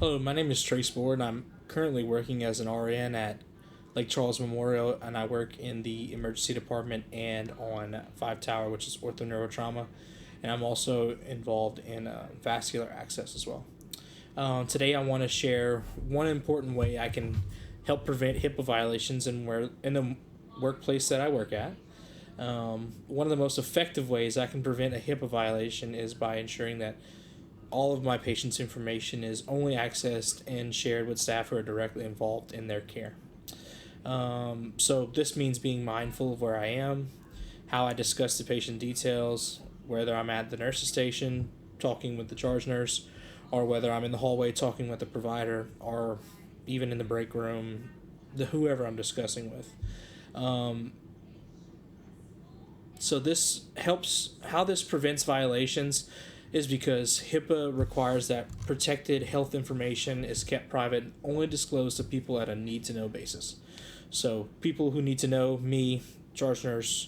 Hello, my name is Trace Board. I'm currently working as an RN at Lake Charles Memorial, and I work in the emergency department and on 5 Tower, which is orthoneurotrauma, and I'm also involved in vascular access as well. Today, I want to share one important way I can help prevent HIPAA violations in the workplace that I work at. One of the most effective ways I can prevent a HIPAA violation is by ensuring that all of my patients' information is only accessed and shared with staff who are directly involved in their care. So this means being mindful of where I am, how I discuss the patient details, whether I'm at the nurse's station talking with the charge nurse, or whether I'm in the hallway talking with the provider, or even in the break room, whoever I'm discussing with. So this helps. How this prevents violations is because HIPAA requires that protected health information is kept private and only disclosed to people at a need-to-know basis. So people who need to know, me, charge nurse,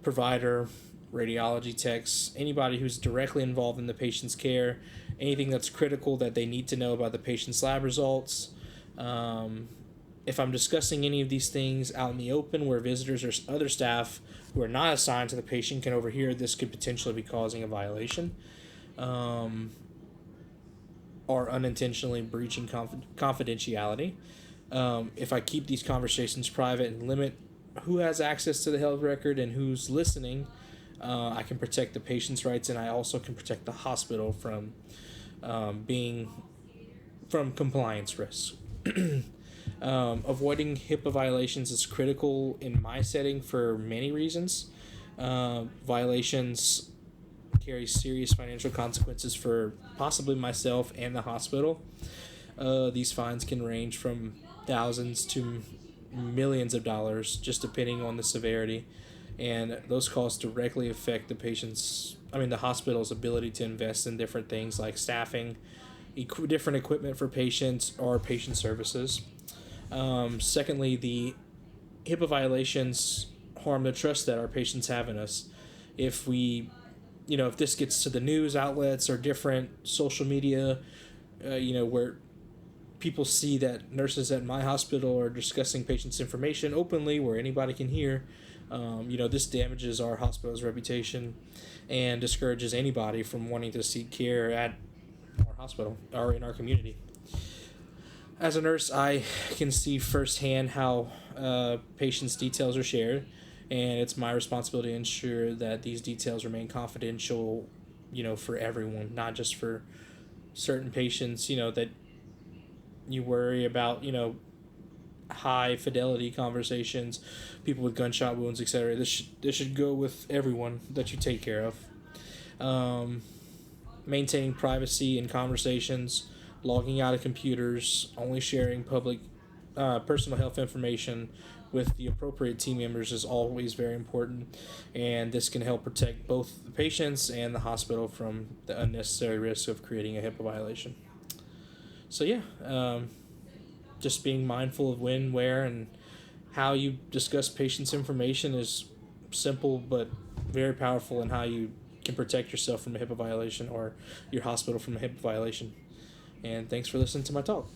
provider, radiology techs, anybody who's directly involved in the patient's care, anything that's critical that they need to know about the patient's lab results. If I'm discussing any of these things out in the open where visitors or other staff who are not assigned to the patient can overhear, this could potentially be causing a violation. Or unintentionally breaching confidentiality. If I keep these conversations private and limit who has access to the health record and who's listening, I can protect the patient's rights, and I also can protect the hospital from compliance risks. Avoiding HIPAA violations is critical in my setting for many reasons. Violations carry serious financial consequences for possibly myself and the hospital. These fines can range from thousands to millions of dollars, just depending on the severity, and those costs directly affect the hospital's ability to invest in different things like staffing, different equipment for patients, or patient services. Secondly, the HIPAA violations harm the trust that our patients have in us. If this gets to the news outlets or different social media, where people see that nurses at my hospital are discussing patients' information openly where anybody can hear, this damages our hospital's reputation and discourages anybody from wanting to seek care at our hospital or in our community. As a nurse, I can see firsthand how patients' details are shared, and it's my responsibility to ensure that these details remain confidential, for everyone, not just for certain patients, that you worry about, high fidelity conversations, people with gunshot wounds, etc. This should go with everyone that you take care of. Maintaining privacy in conversations, logging out of computers, only sharing public personal health information with the appropriate team members is always very important, and this can help protect both the patients and the hospital from the unnecessary risk of creating a HIPAA violation. So just being mindful of when, where, and how you discuss patients' information is simple but very powerful in how you can protect yourself from a HIPAA violation or your hospital from a HIPAA violation. And thanks for listening to my talk.